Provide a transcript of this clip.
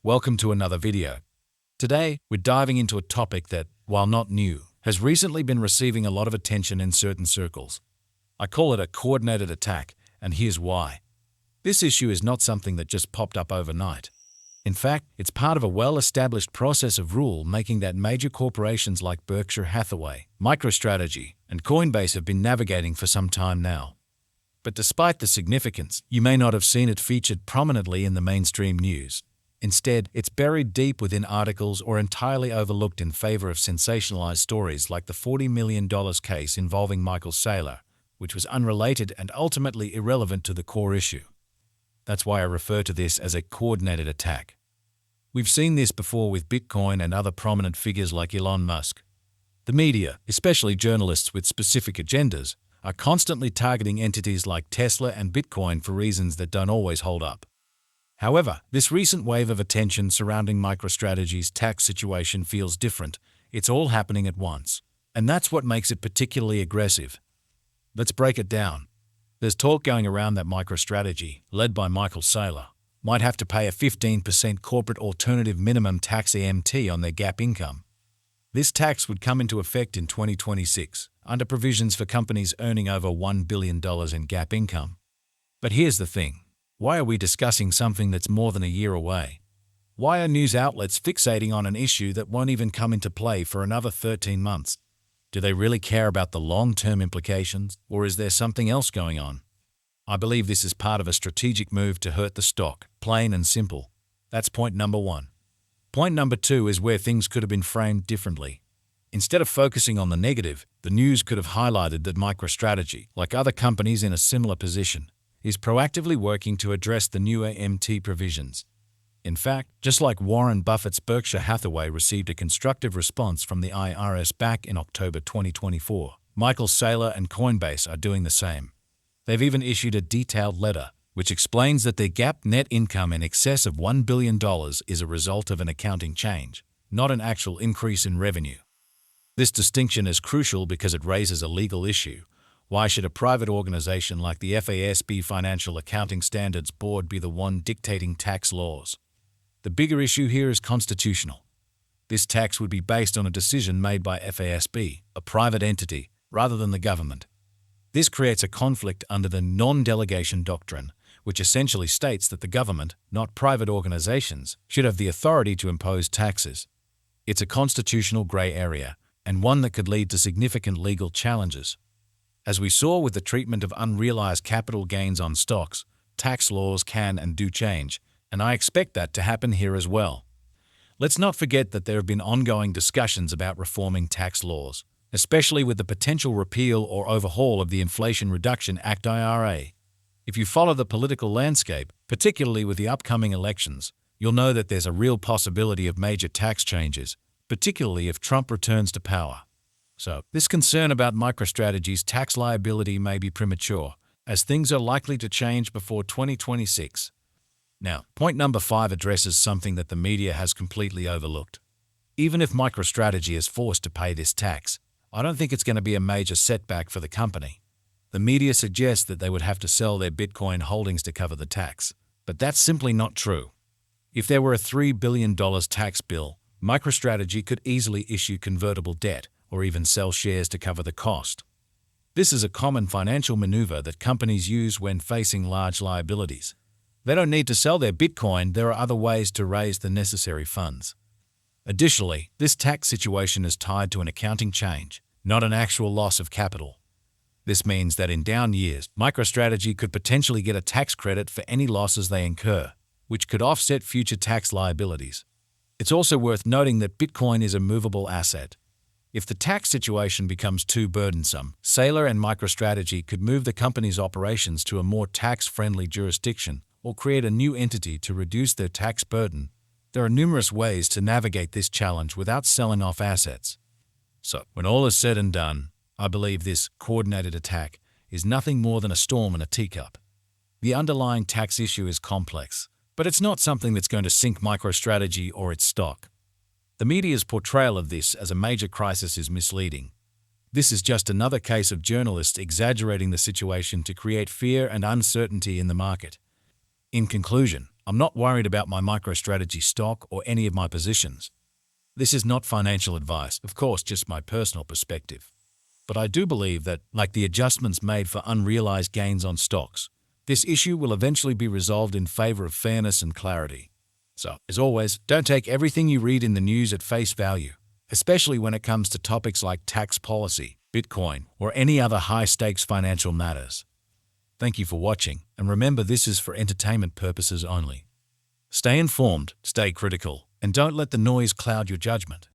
Welcome to another video. Today, we're diving into a topic that, while not new, has recently been receiving a lot of attention in certain circles. I call it a coordinated attack, and here's why. This issue is not something that just popped up overnight. In fact, it's part of a well-established process of rule-making that major corporations like Berkshire Hathaway, MicroStrategy, and Coinbase have been navigating for some time now. But despite the significance, you may not have seen it featured prominently in the mainstream news. Instead, it's buried deep within articles or entirely overlooked in favor of sensationalized stories like the $40 million case involving Michael Saylor, which was unrelated and ultimately irrelevant to the core issue. That's why I refer to this as a coordinated attack. We've seen this before with Bitcoin and other prominent figures like Elon Musk. The media, especially journalists with specific agendas, are constantly targeting entities like Tesla and Bitcoin for reasons that don't always hold up. However, this recent wave of attention surrounding MicroStrategy's tax situation feels different. It's all happening at once. And that's what makes it particularly aggressive. Let's break it down. There's talk going around that MicroStrategy, led by Michael Saylor, might have to pay a 15% corporate alternative minimum tax (AMT) on their GAAP income. This tax would come into effect in 2026, under provisions for companies earning over $1 billion in GAAP income. But here's the thing. Why are we discussing something that's more than a year away? Why are news outlets fixating on an issue that won't even come into play for another 13 months? Do they really care about the long-term implications, or is there something else going on? I believe this is part of a strategic move to hurt the stock, plain and simple. That's point number one. Point number two is where things could have been framed differently. Instead of focusing on the negative, the news could have highlighted that MicroStrategy, like other companies in a similar position, is proactively working to address the new AMT provisions. In fact, just like Warren Buffett's Berkshire Hathaway received a constructive response from the IRS back in October 2024, Michael Saylor and Coinbase are doing the same. They've even issued a detailed letter, which explains that their GAAP net income in excess of $1 billion is a result of an accounting change, not an actual increase in revenue. This distinction is crucial because it raises a legal issue. Why should a private organization like the FASB Financial Accounting Standards Board be the one dictating tax laws? The bigger issue here is constitutional. This tax would be based on a decision made by FASB, a private entity, rather than the government. This creates a conflict under the non-delegation doctrine, which essentially states that the government, not private organizations, should have the authority to impose taxes. It's a constitutional gray area, and one that could lead to significant legal challenges. As we saw with the treatment of unrealized capital gains on stocks, tax laws can and do change, and I expect that to happen here as well. Let's not forget that there have been ongoing discussions about reforming tax laws, especially with the potential repeal or overhaul of the Inflation Reduction Act (IRA). If you follow the political landscape, particularly with the upcoming elections, you'll know that there's a real possibility of major tax changes, particularly if Trump returns to power. So, this concern about MicroStrategy's tax liability may be premature, as things are likely to change before 2026. Now, point number 5 addresses something that the media has completely overlooked. Even if MicroStrategy is forced to pay this tax, I don't think it's going to be a major setback for the company. The media suggests that they would have to sell their Bitcoin holdings to cover the tax, but that's simply not true. If there were a $3 billion tax bill, MicroStrategy could easily issue convertible debt or even sell shares to cover the cost. This is a common financial maneuver that companies use when facing large liabilities. They don't need to sell their Bitcoin, there are other ways to raise the necessary funds. Additionally, this tax situation is tied to an accounting change, not an actual loss of capital. This means that in down years, MicroStrategy could potentially get a tax credit for any losses they incur, which could offset future tax liabilities. It's also worth noting that Bitcoin is a movable asset. If the tax situation becomes too burdensome, Saylor and MicroStrategy could move the company's operations to a more tax-friendly jurisdiction or create a new entity to reduce their tax burden. There are numerous ways to navigate this challenge without selling off assets. So, when all is said and done, I believe this coordinated attack is nothing more than a storm in a teacup. The underlying tax issue is complex, but it's not something that's going to sink MicroStrategy or its stock. The media's portrayal of this as a major crisis is misleading. This is just another case of journalists exaggerating the situation to create fear and uncertainty in the market. In conclusion, I'm not worried about my MicroStrategy stock or any of my positions. This is not financial advice, of course, just my personal perspective. But I do believe that, like the adjustments made for unrealized gains on stocks, this issue will eventually be resolved in favor of fairness and clarity. So, as always, don't take everything you read in the news at face value, especially when it comes to topics like tax policy, Bitcoin, or any other high-stakes financial matters. Thank you for watching, and remember this is for entertainment purposes only. Stay informed, stay critical, and don't let the noise cloud your judgment.